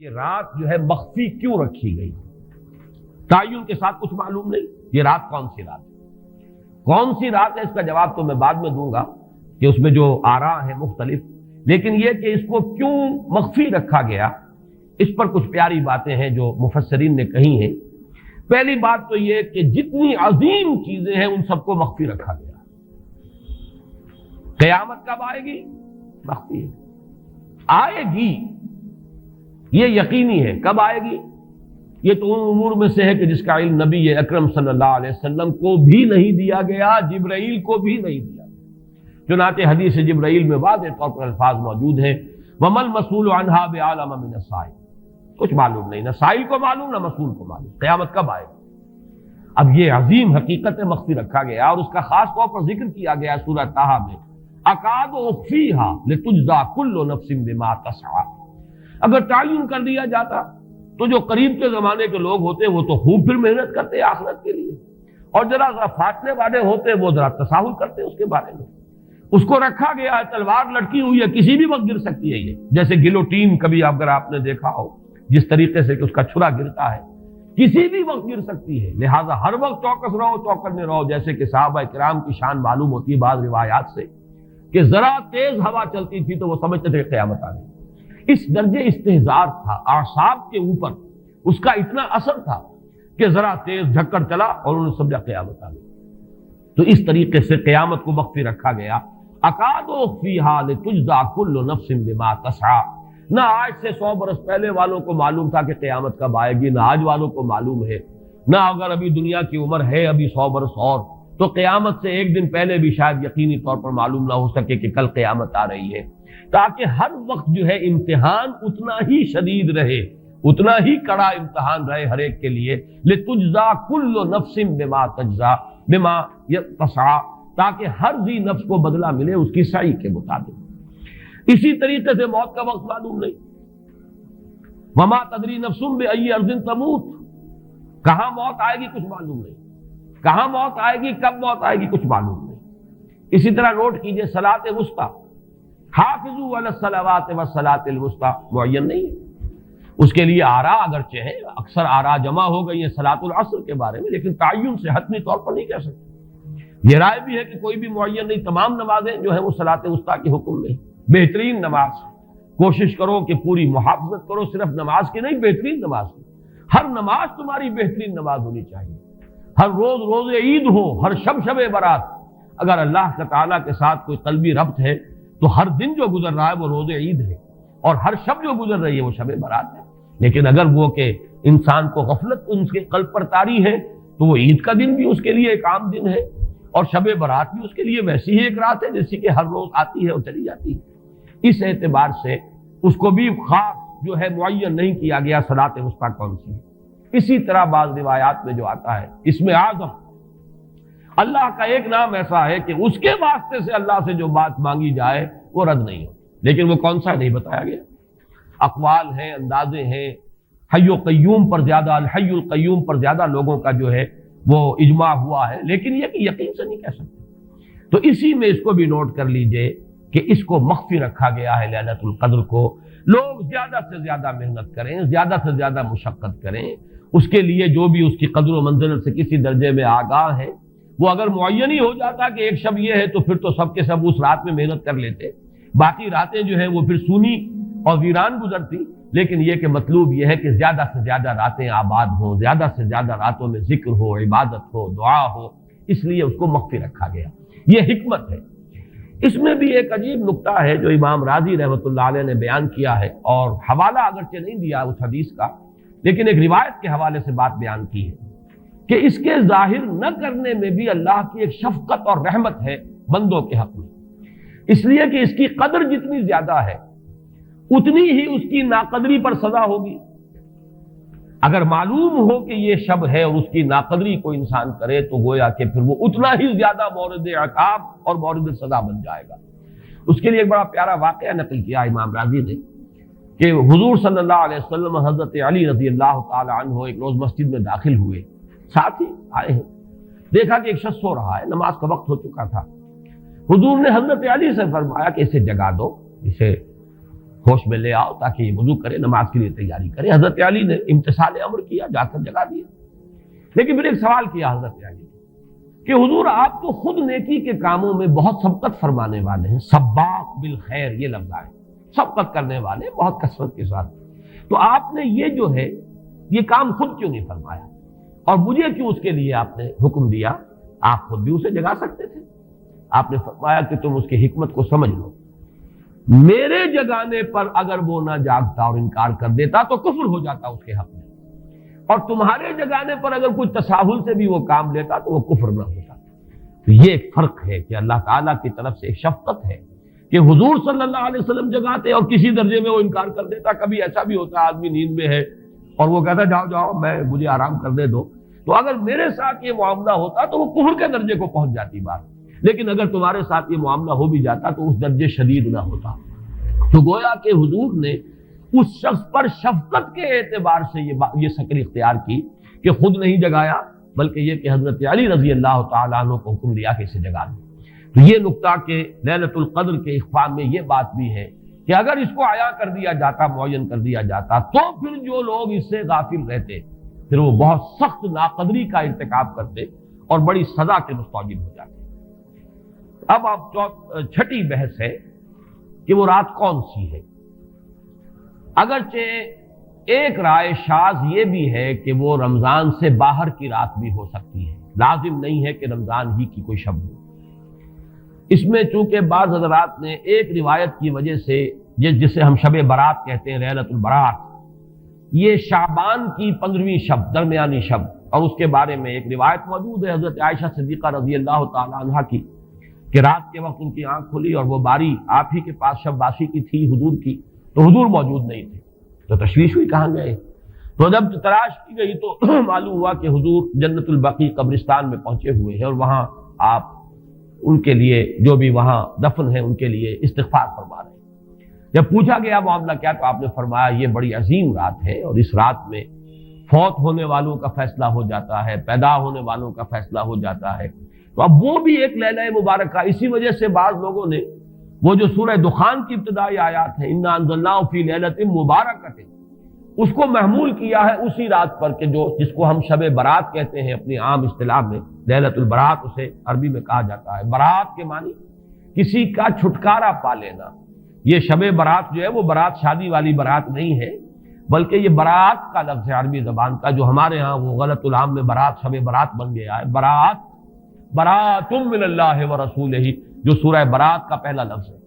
یہ رات جو ہے مخفی کیوں رکھی گئی؟ تعین کے ساتھ کچھ معلوم نہیں یہ رات کون سی رات ہے، کون سی رات ہے، اس کا جواب تو میں بعد میں دوں گا کہ اس میں جو آراء ہیں مختلف، لیکن یہ کہ اس کو کیوں مخفی رکھا گیا اس پر کچھ پیاری باتیں ہیں جو مفسرین نے کہی ہیں۔ پہلی بات تو یہ کہ جتنی عظیم چیزیں ہیں ان سب کو مخفی رکھا گیا۔ قیامت کب آئے گی؟ مخفی ہے، آئے گی یہ یقینی ہے۔ کب آئے گی؟ یہ تو ان امور میں سے ہے کہ جس کا علم نبی اکرم صلی اللہ علیہ وسلم کو بھی نہیں دیا گیا، جبرائیل کو بھی نہیں دیا گیا۔ چنانچہ حدیث جبرائیل میں واضح طور پر الفاظ موجود ہیں وَمَا الْمَسْئُولُ عَنْهَا بِأَعْلَمَ مِنَ السَّائِلِ، کچھ معلوم نہیں، نہ سائل کو معلوم نہ مسئول کو معلوم قیامت کب آئے گی۔ اب یہ عظیم حقیقت مخفی رکھا گیا اور اس کا خاص طور پر ذکر کیا گیا سورہ طٰہٰ میں، اکاد اخفیھا لتجزی کل نفس بما تسعی۔ اگر تعین کر دیا جاتا تو جو قریب کے زمانے کے لوگ ہوتے وہ تو خوب پھر محنت کرتے آخرت کے لیے، اور ذرا فاٹنے والے ہوتے وہ ذرا تساہل کرتے اس کے بارے میں۔ اس کو رکھا گیا ہے، تلوار لٹکی ہوئی ہے، کسی بھی وقت گر سکتی ہے، یہ جیسے گلوٹین کبھی اگر آپ نے دیکھا ہو جس طریقے سے کہ اس کا چھرا گرتا ہے، کسی بھی وقت گر سکتی ہے، لہٰذا ہر وقت چوکس رہو، چوکنے رہو۔ جیسے کہ صحابہ کرام کی شان معلوم ہوتی ہے بعض روایات سے کہ ذرا تیز ہوا چلتی تھی تو وہ سمجھتے تھے کہ قیامت آ گئی۔ اس درجے استحضار تھا اعصاب کے اوپر، اس کا اتنا اثر تھا کہ ذرا تیز جھکڑ چلا اور انہوں نے سمجھا قیامت آ گئی۔ تو اس طریقے سے قیامت کو مخفی رکھا گیا۔ اکاد اخفیھا لتجزی کل نفس بما تسعی۔ نہ آج سے 100 برس پہلے والوں کو معلوم تھا کہ قیامت کب آئے گی، نہ آج والوں کو معلوم ہے، نہ اگر ابھی دنیا کی عمر ہے ابھی 100 برس اور تو قیامت سے ایک دن پہلے بھی شاید یقینی طور پر معلوم نہ ہو سکے کہ کل قیامت آ رہی ہے، تاکہ ہر وقت جو ہے امتحان اتنا ہی شدید رہے، اتنا ہی کڑا امتحان رہے ہر ایک کے لیے۔ لتجزی کل نفس بما تجزی بما تسعی، تاکہ ہر ذی نفس کو بدلہ ملے اس کی سعی کے مطابق۔ اسی طریقے سے موت کا وقت معلوم نہیں، وما تدری نفس بأی ارض تموت، کہاں موت آئے گی کچھ معلوم نہیں، کہاں موت آئے گی، کب موت آئے گی کچھ معلوم نہیں۔ اسی طرح نوٹ کیجئے صلاۃ وسطیٰ، حافظوا علی الصلوات والصلاۃ الوسطیٰ معین نہیں ہے، اس کے لیے آراء اگرچہ ہیں، اکثر آراء جمع ہو گئی ہیں صلاۃ العصر کے بارے میں، لیکن تعین سے حتمی طور پر نہیں کہہ سکتے۔ یہ رائے بھی ہے کہ کوئی بھی معین نہیں، تمام نمازیں جو ہیں وہ صلاۃ وسطیٰ کے حکم میں۔ بہترین نماز، کوشش کرو کہ پوری محافظت کرو، صرف نماز کی نہیں بہترین نماز کی، ہر نماز تمہاری بہترین نماز ہونی چاہیے، ہر روز روز عید ہو، ہر شب شب برات۔ اگر اللہ تعالیٰ کے ساتھ کوئی قلبی ربط ہے تو ہر دن جو گزر رہا ہے وہ روز عید ہے، اور ہر شب جو گزر رہی ہے وہ شب برات ہے۔ لیکن اگر وہ کہ انسان کو غفلت ان کے قلب پر طاری ہے تو وہ عید کا دن بھی اس کے لیے ایک عام دن ہے، اور شب برات بھی اس کے لیے ویسی ہی ایک رات ہے جیسی کہ ہر روز آتی ہے اور چلی جاتی ہے۔ اس اعتبار سے اس کو بھی خاص جو ہے معین نہیں کیا گیا صلاۃ وسطیٰ کون سی ہے۔ اسی طرح بعض روایات میں جو آتا ہے اسم اعظم، اللہ کا ایک نام ایسا ہے کہ اس کے واسطے سے اللہ سے جو بات مانگی جائے وہ رد نہیں ہوتی، لیکن وہ کون سا نہیں بتایا گیا۔ اقوال ہیں، اندازے ہیں، حی و قیوم پر زیادہ، الحی القیوم پر زیادہ لوگوں کا جو ہے وہ اجماع ہوا ہے، لیکن یہ کہ یقین سے نہیں کہہ سکتے۔ تو اسی میں اس کو بھی نوٹ کر لیجئے کہ اس کو مخفی رکھا گیا ہے لیلۃ القدر کو۔ لوگ زیادہ سے زیادہ محنت کریں، زیادہ سے زیادہ مشقت کریں، اس کے لیے جو بھی اس کی قدر و منزلت سے کسی درجے میں آگاہ ہے، وہ اگر معین ہی ہو جاتا کہ ایک شب یہ ہے تو پھر تو سب کے سب اس رات میں محنت کر لیتے، باقی راتیں جو ہیں وہ پھر سونی اور ویران گزرتی۔ لیکن یہ کہ مطلوب یہ ہے کہ زیادہ سے زیادہ راتیں آباد ہوں، زیادہ سے زیادہ راتوں میں ذکر ہو، عبادت ہو، دعا ہو، اس لیے اس کو مخفی رکھا گیا۔ یہ حکمت ہے۔ اس میں بھی ایک عجیب نکتہ ہے جو امام راضی رحمۃ اللہ علیہ نے بیان کیا ہے، اور حوالہ اگرچہ نہیں دیا اس حدیث کا، لیکن ایک روایت کے حوالے سے بات بیان کی ہے کہ اس کے ظاہر نہ کرنے میں بھی اللہ کی ایک شفقت اور رحمت ہے بندوں کے حق میں، اس لیے کہ اس کی قدر جتنی زیادہ ہے اتنی ہی اس کی ناقدری پر سزا ہوگی۔ اگر معلوم ہو کہ یہ شب ہے اور اس کی ناقدری کو انسان کرے تو گویا کہ پھر وہ اتنا ہی زیادہ مورد عقاب اور مورد سزا بن جائے گا۔ اس کے لیے ایک بڑا پیارا واقعہ نقل کیا امام راضی نے کہ حضور صلی اللہ علیہ وسلم حضرت علی رضی اللہ تعالی عنہ ایک روز مسجد میں داخل ہوئے، ساتھ ہی آئے ہیں، دیکھا کہ ایک شخص سو رہا ہے، نماز کا وقت ہو چکا تھا۔ حضور نے حضرت علی سے فرمایا کہ اسے جگا دو، اسے ہوش میں لے آؤ تاکہ یہ وضو کرے، نماز کے لیے تیاری کرے۔ حضرت علی نے امتثال امر کیا، جا کر جگا دیا۔ لیکن پھر ایک سوال کیا حضرت علی کہ حضور آپ تو خود نیکی کے کاموں میں بہت سبقت فرمانے والے ہیں، سباق بالخیر یہ لفظ آئے، سبقت کرنے والے بہت کثرت کے ساتھ، تو آپ نے یہ جو ہے یہ کام خود کیوں نہیں فرمایا اور مجھے کیوں اس کے لیے آپ نے حکم دیا؟ آپ خود بھی اسے جگا سکتے تھے۔ آپ نے فرمایا کہ تم اس کی حکمت کو سمجھ لو، میرے جگانے پر اگر وہ نہ جاگتا اور انکار کر دیتا تو کفر ہو جاتا اس کے حق میں، اور تمہارے جگانے پر اگر کوئی تساہل سے بھی وہ کام لیتا تو وہ کفر نہ ہوتا۔ تو یہ ایک فرق ہے کہ اللہ تعالیٰ کی طرف سے ایک شفقت ہے کہ حضور صلی اللہ علیہ وسلم جگاتے اور کسی درجے میں وہ انکار کر دیتا۔ کبھی ایسا بھی ہوتا آدمی نیند میں ہے اور وہ کہتا جاؤ جاؤ مجھے آرام کرنے دو، تو اگر میرے ساتھ یہ معاملہ ہوتا تو وہ کفر کے درجے کو پہنچ جاتی بات، لیکن اگر تمہارے ساتھ یہ معاملہ ہو بھی جاتا تو اس درجے شدید نہ ہوتا۔ تو گویا کہ حضور نے اس شخص پر شفقت کے اعتبار سے یہ شکل اختیار کی کہ خود نہیں جگایا، بلکہ یہ کہ حضرت علی رضی اللہ تعالیٰ عنہ کو حکم دیا کہ اسے جگا دیں۔ تو یہ نقطہ کہ لیلۃ القدر کے اخفاء میں یہ بات بھی ہے کہ اگر اس کو عیاں کر دیا جاتا، معین کر دیا جاتا، تو پھر جو لوگ اس سے غافل رہتے پھر وہ بہت سخت ناقدری کا ارتکاب کرتے اور بڑی سزا کے مستوجب ہو جاتے۔ اب چھٹی بحث ہے کہ وہ رات کون سی ہے۔ اگرچہ ایک رائے شاذ یہ بھی ہے کہ وہ رمضان سے باہر کی رات بھی ہو سکتی ہے، لازم نہیں ہے کہ رمضان ہی کی کوئی شب ہو۔ اس میں چونکہ بعض حضرات نے ایک روایت کی وجہ سے جسے ہم شب برات کہتے ہیں، لیلۃ البرات، یہ شعبان کی 15ویں شب، درمیانی شب، اور اس کے بارے میں ایک روایت موجود ہے حضرت عائشہ صدیقہ رضی اللہ تعالی عنہا کی کہ رات کے وقت ان کی آنکھ کھلی اور وہ باری آپ ہی کے پاس شب باسی کی تھی حضور کی، تو حضور موجود نہیں تھے، تو تشویش ہوئی کہاں گئے۔ تو جب تلاش کی گئی تو معلوم ہوا کہ حضور جنت البقیع قبرستان میں پہنچے ہوئے ہیں اور وہاں آپ ان کے لیے جو بھی وہاں دفن ہے ان کے لیے استغفار فرما رہے ہیں۔ جب پوچھا گیا معاملہ کیا، تو آپ نے فرمایا یہ بڑی عظیم رات ہے اور اس رات میں فوت ہونے والوں کا فیصلہ ہو جاتا ہے، پیدا ہونے والوں کا فیصلہ ہو جاتا ہے۔ تو اب وہ بھی ایک لیلہ مبارکہ، اسی وجہ سے بعض لوگوں نے وہ جو سورہ دخان کی ابتدائی آیات ہیں انا انزلناہ فی لیلۃ مبارکۃ، اس کو محمول کیا ہے اسی رات پر کہ جس کو ہم شب برات کہتے ہیں اپنی عام اصطلاح میں، لیلۃ البرات اسے عربی میں کہا جاتا ہے۔ برات کے معنی کسی کا چھٹکارا پا لینا۔ یہ شب برات جو ہے وہ برات شادی والی برات نہیں ہے، بلکہ یہ برات کا لفظ ہے عربی زبان کا، جو ہمارے ہاں وہ غلط العام میں برات شب برات بن گیا ہے۔ برات، برات من اللہ ورسولہ، جو سورہ برات کا پہلا لفظ ہے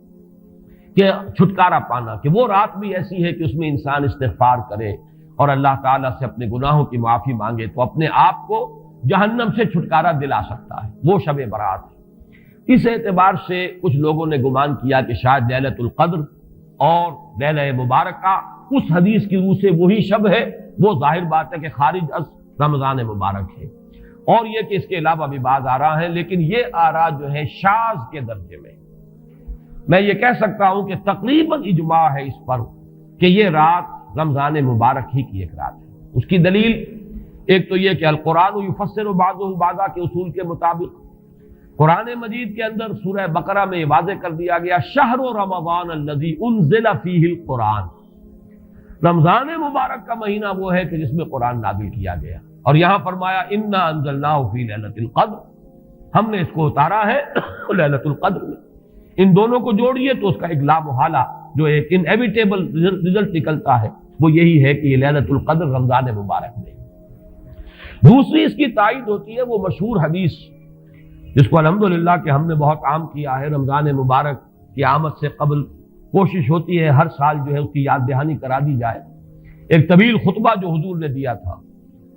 کہ چھٹکارا پانا، کہ وہ رات بھی ایسی ہے کہ اس میں انسان استغفار کرے اور اللہ تعالیٰ سے اپنے گناہوں کی معافی مانگے تو اپنے آپ کو جہنم سے چھٹکارا دلا سکتا ہے، وہ شب برات ہے۔ اس اعتبار سے کچھ لوگوں نے گمان کیا کہ شاید لیلۃ القدر اور لیلہ مبارکہ اس حدیث کی روح سے وہی شب ہے، وہ ظاہر بات ہے کہ خارج از رمضان مبارک ہے، اور یہ کہ اس کے علاوہ بھی بعض آراء ہیں، لیکن یہ آراء جو ہے شاذ کے درجے میں۔ میں یہ کہہ سکتا ہوں کہ تقریباً اجماع ہے اس پر کہ یہ رات رمضان مبارک ہی کی ایک رات ہے۔ اس کی دلیل ایک تو یہ کہ القرآن یفسر بعضہ بعضا کے اصول کے مطابق قرآن مجید کے اندر سورہ بقرہ میں یہ واضح کر دیا گیا شہر رمضان الذی انزل فیہ القرآن، رمضان مبارک کا مہینہ وہ ہے کہ جس میں قرآن نازل کیا گیا، اور یہاں فرمایا انا انزلناہ فی لیلۃ القدر، ہم نے اس کو اتارا ہے لیلۃ القدر میں۔ ان دونوں کو جوڑیے تو اس کا ایک لا محالہ جو ایک انیویٹیبل رزلٹ نکلتا ہے وہ یہی ہے کہ یہ لیلۃ القدر رمضان مبارک میں۔ دوسری اس کی تائید ہوتی ہے وہ مشہور حدیث جس کو الحمدللہ کہ ہم نے بہت عام کیا ہے، رمضان مبارک کی آمد سے قبل کوشش ہوتی ہے ہر سال جو ہے اس کی یاد دہانی کرا دی جائے۔ ایک طویل خطبہ جو حضور نے دیا تھا،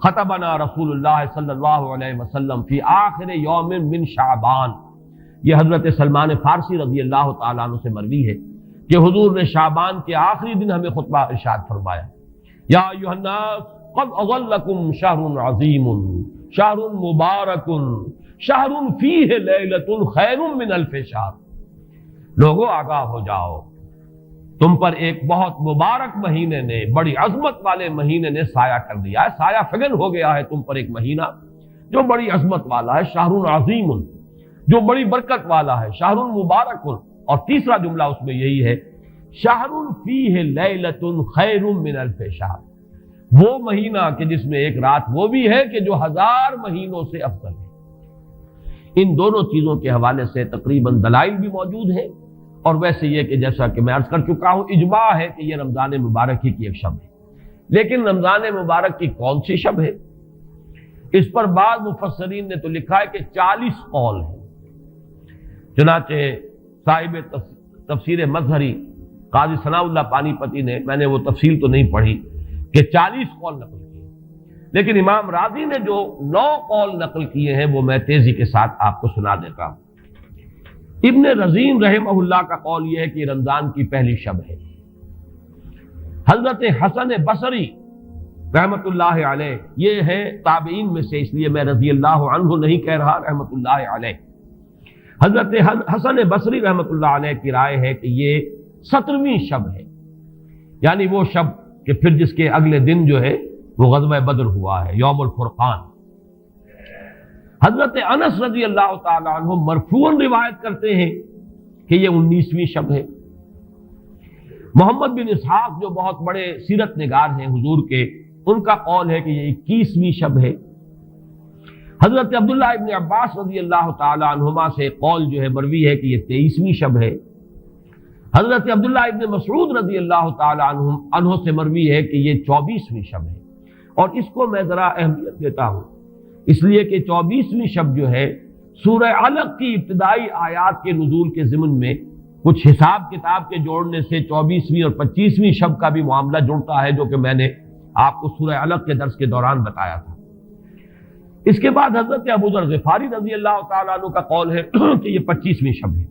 خطبنا رسول اللہ صلی اللہ علیہ وسلم فی آخر یوم من شعبان، یہ حضرت سلمان فارسی رضی اللہ تعالیٰ عنہ سے مروی ہے کہ حضور نے شعبان کے آخری دن ہمیں خطبہ ارشاد فرمایا، یا ایھا الناس قد اظلکم شہر عظیم شہر مبارک شہر فیہ لیلۃ خیر من الف شہر، لوگوں آگاہ ہو جاؤ، تم پر ایک بہت مبارک مہینے نے، بڑی عظمت والے مہینے نے سایہ کر دیا ہے، سایہ فگن ہو گیا ہے تم پر ایک مہینہ جو بڑی عظمت والا ہے، شہر عظیم جو بڑی برکت والا ہے، شہر مبارک، اور تیسرا جملہ اس میں یہی ہے شہر فیہ لیلۃ خیر من الف شہر، وہ مہینہ کہ جس میں ایک رات وہ بھی ہے کہ جو 1000 مہینوں سے افضل ہے۔ ان دونوں چیزوں کے حوالے سے تقریباً دلائل بھی موجود ہیں، اور ویسے یہ کہ جیسا کہ میں عرض کر چکا ہوں اجماع ہے کہ یہ رمضان مبارک ہی کی ایک شب ہے۔ لیکن رمضان مبارک کی کون سی شب ہے، اس پر بعض مفسرین نے تو لکھا ہے کہ 40 قول ہیں۔ چنانچہ صاحب تفسیر مظہری قاضی ثناء اللہ پانی پتی نے، میں نے وہ تفصیل تو نہیں پڑھی، کہ 40 قول نقل کیے، لیکن امام راضی نے جو 9 قول نقل کیے ہیں وہ میں تیزی کے ساتھ آپ کو سنا دیتا ہوں۔ ابن رزین رحمہ اللہ کا قول یہ ہے کہ رمضان کی پہلی شب ہے۔ حضرت حسن بصری رحمت اللہ علیہ، یہ ہے تابعین میں سے، اس لیے میں رضی اللہ عنہ نہیں کہہ رہا، رحمت اللہ علیہ۔ حضرت حسن بصری رحمت اللہ علیہ کی رائے ہے کہ یہ 17ویں شب ہے، یعنی وہ شب کہ پھر جس کے اگلے دن جو ہے وہ غزوہ بدر ہوا ہے، یوم الفرقان۔ حضرت انس رضی اللہ تعالی عنہ مرفوعاً روایت کرتے ہیں کہ یہ 19ویں شب ہے۔ محمد بن اسحاق جو بہت بڑے سیرت نگار ہیں حضور کے، ان کا قول ہے کہ یہ 21ویں شب ہے۔ حضرت عبداللہ ابن عباس رضی اللہ تعالی عنہما سے قول جو ہے مروی ہے کہ یہ 23ویں شب ہے۔ حضرت عبداللہ ابن مسعود رضی اللہ تعالی عنہ سے مروی ہے کہ یہ 24ویں شب ہے، اور اس کو میں ذرا اہمیت دیتا ہوں اس لیے کہ 24ویں شب جو ہے سورہ علق کی ابتدائی آیات کے نزول کے ضمن میں کچھ حساب کتاب کے جوڑنے سے 24ویں اور 25ویں شب کا بھی معاملہ جڑتا ہے، جو کہ میں نے آپ کو سورہ علق کے درس کے دوران بتایا تھا۔ اس کے بعد حضرت ابو ذر غفاری رضی اللہ تعالیٰ عنہ کا قول ہے کہ یہ 25ویں شب ہے۔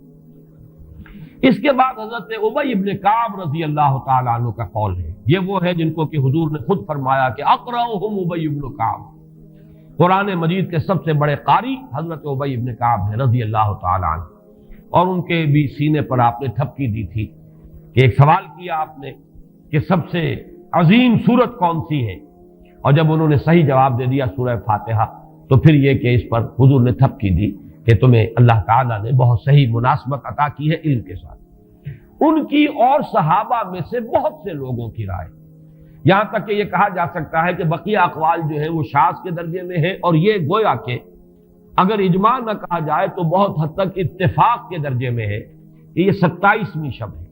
اس کے بعد حضرت ابی ابن کعب رضی اللہ تعالیٰ عنہ کا قول ہے، یہ وہ ہے جن کو کہ حضور نے خود فرمایا کہ اقرأہم ابی ابن کعب، قرآن مجید کے سب سے بڑے قاری حضرت ابی ابن کعب ہیں رضی اللہ تعالیٰ عنہ، اور ان کے بھی سینے پر آپ نے تھپکی دی تھی کہ ایک سوال کیا آپ نے کہ سب سے عظیم سورت کون سی ہے، اور جب انہوں نے صحیح جواب دے دیا سورہ فاتحہ، تو پھر یہ کہ اس پر حضور نے تھپکی دی کہ تمہیں اللہ تعالیٰ نے بہت صحیح مناسبت عطا کی ہے علم کے ساتھ۔ ان کی اور صحابہ میں سے بہت سے لوگوں کی رائے، یہاں تک کہ یہ کہا جا سکتا ہے کہ بقیہ اقوال جو ہیں وہ شاذ کے درجے میں ہیں، اور یہ گویا کہ اگر اجماع نہ کہا جائے تو بہت حد تک اتفاق کے درجے میں ہے کہ یہ 27ویں شب ہے۔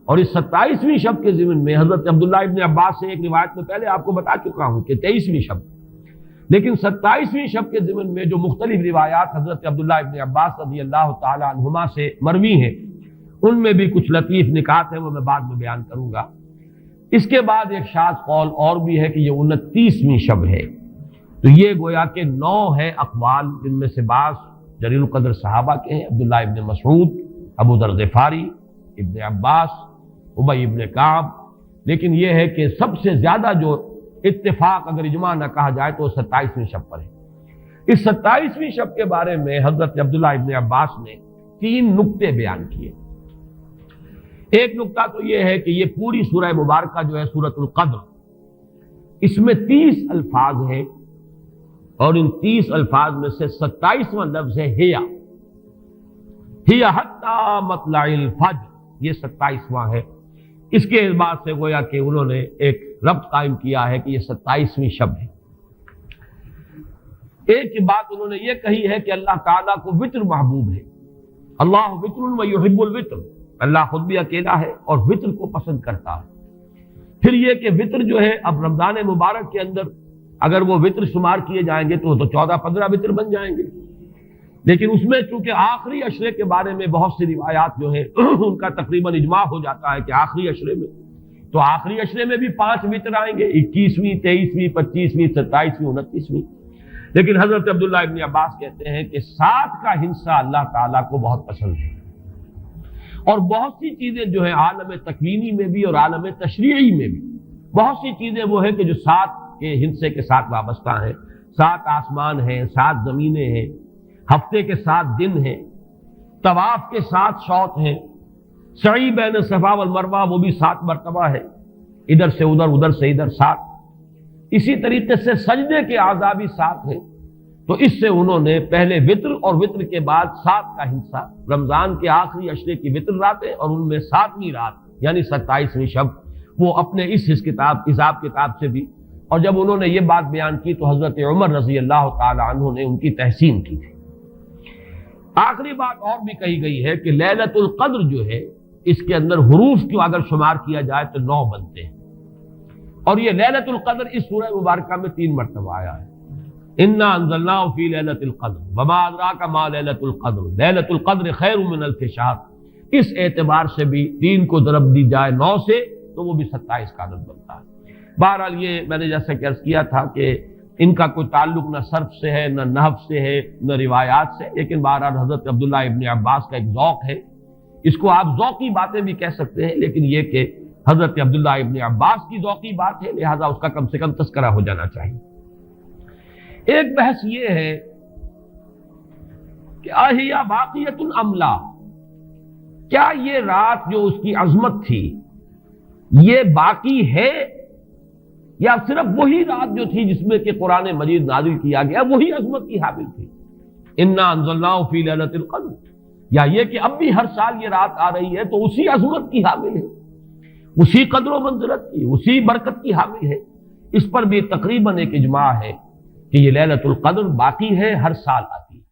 اور اس 27ویں شب کے ضمن میں حضرت عبداللہ ابن عباس سے ایک روایت میں پہلے آپ کو بتا چکا ہوں کہ 23ویں شب، لیکن 27ویں شب کے ضمن میں جو مختلف روایات حضرت عبداللہ ابن عباس رضی اللہ تعالی عنہما سے مروی ہیں، ان میں بھی کچھ لطیف نکات ہیں، وہ میں بعد میں بیان کروں گا۔ اس کے بعد ایک شاذ قول اور بھی ہے کہ یہ 29ویں شب ہے۔ تو یہ گویا کہ 9 ہے اقوال، جن میں سے بعض جلیل القدر صحابہ کے ہیں، عبداللہ ابن مسعود، ابو ذر غفاری، ابن عباس، ابی ابن کعب، لیکن یہ ہے کہ سب سے زیادہ جو اتفاق اگر اجماع نہ کہا جائے تو 27ویں شب پر ہے۔ اس 27ویں شب کے بارے میں حضرت عبداللہ ابن عباس نے 3 نکتے بیان کیے۔ ایک نکتہ تو یہ ہے کہ یہ پوری سورہ مبارکہ جو ہے سورۃ القدر، اس میں 30 الفاظ ہیں، اور ان 30 الفاظ میں سے 27واں لفظ ہے ہیا حتی مطلع الفجر، یہ 27واں ہے۔ اس کے اعتبار سے گویا کہ انہوں نے ایک ربط قائم کیا ہے کہ یہ 27ویں شب ہے۔ ایک بات انہوں نے یہ کہی ہے کہ اللہ تعالیٰ کو وطر محبوب ہے، اللہ وطر و یحب الوطر، اللہ خود بھی اکیلا ہے اور وطر کو پسند کرتا ہے۔ پھر یہ کہ وطر جو ہے اب رمضان مبارک کے اندر اگر وہ وطر شمار کیے جائیں گے تو 14-15 وطر بن جائیں گے، لیکن اس میں چونکہ آخری عشرے کے بارے میں بہت سی روایات جو ہیں ان کا تقریباً اجماع ہو جاتا ہے کہ آخری عشرے میں، تو آخری عشرے میں بھی 5 وطر آئیں گے، 21ویں، 23ویں، 25ویں، 27ویں، 29ویں۔ لیکن حضرت عبداللہ ابن عباس کہتے ہیں کہ 7 کا ہندسہ اللہ تعالیٰ کو بہت پسند ہے، اور بہت سی چیزیں جو ہیں عالم تکوینی میں بھی اور عالم تشریعی میں بھی بہت سی چیزیں وہ ہیں کہ جو 7 کے ہندسے کے ساتھ وابستہ ہیں۔ 7 آسمان ہیں، 7 زمینیں ہیں، ہفتے کے 7 دن ہیں، طواف کے 7 شوط ہیں، سعی بین صفا والمروہ وہ بھی 7 مرتبہ ہے، ادھر سے ادھر، ادھر سے ادھر 7۔ اسی طریقے سے سجدے کے اعضاء بھی 7 ہیں، تو اس سے انہوں نے پہلے وطر اور وطر کے بعد 7 کا ہندسہ، رمضان کے آخری عشرے کی وطر راتیں اور ان میں 7ویں رات یعنی 27ویں شب، وہ اپنے اس حساب کتاب سے بھی. اور جب انہوں نے یہ بات بیان کی تو حضرت عمر رضی اللہ تعالی عنہ نے ان کی تحسین کی تھی. آخری بات اور بھی کہی گئی ہے کہ لیلۃ القدر جو ہے اس کے اندر حروف کو اگر شمار کیا جائے تو 9 بنتے ہیں، اور یہ لیلۃ القدر اس سورہ مبارکہ میں 3 مرتبہ آیا ہے. انا انزلناہ فی لیلۃ القدر وما ادراک ما لیلۃ القدر لیلۃ القدر خیر من الف شہر. اس اعتبار سے بھی 3 کو ضرب دی جائے 9 سے تو وہ بھی 27 کا عدد بنتا ہے. بہرحال یہ میں نے جیسا کہ عرض کیا تھا کہ ان کا کوئی تعلق نہ صرف سے ہے، نہ نحو سے ہے، نہ روایات سے، لیکن بہرحال حضرت عبداللہ ابن عباس کا ایک ذوق ہے. اس کو آپ ذوقی باتیں بھی کہہ سکتے ہیں، لیکن یہ کہ حضرت عبداللہ ابن عباس کی ذوقی بات ہے، لہذا اس کا کم سے کم تذکرہ ہو جانا چاہیے. ایک بحث یہ ہے کہ اہی باقیۃ ام لا، کیا یہ رات جو اس کی عظمت تھی یہ باقی ہے، یا صرف وہی رات جو تھی جس میں کہ قرآن مجید نازل کیا گیا وہی عظمت کی حامل تھی. انا انزلناہ فی لیلۃ القدر، یا یہ کہ اب بھی ہر سال یہ رات آ رہی ہے تو اسی عظمت کی حامل ہے، اسی قدر و منزلت کی، اسی برکت کی حامل ہے. اس پر بھی تقریباً ایک اجماع ہے کہ یہ لیلۃ القدر باقی ہے، ہر سال آتی ہے.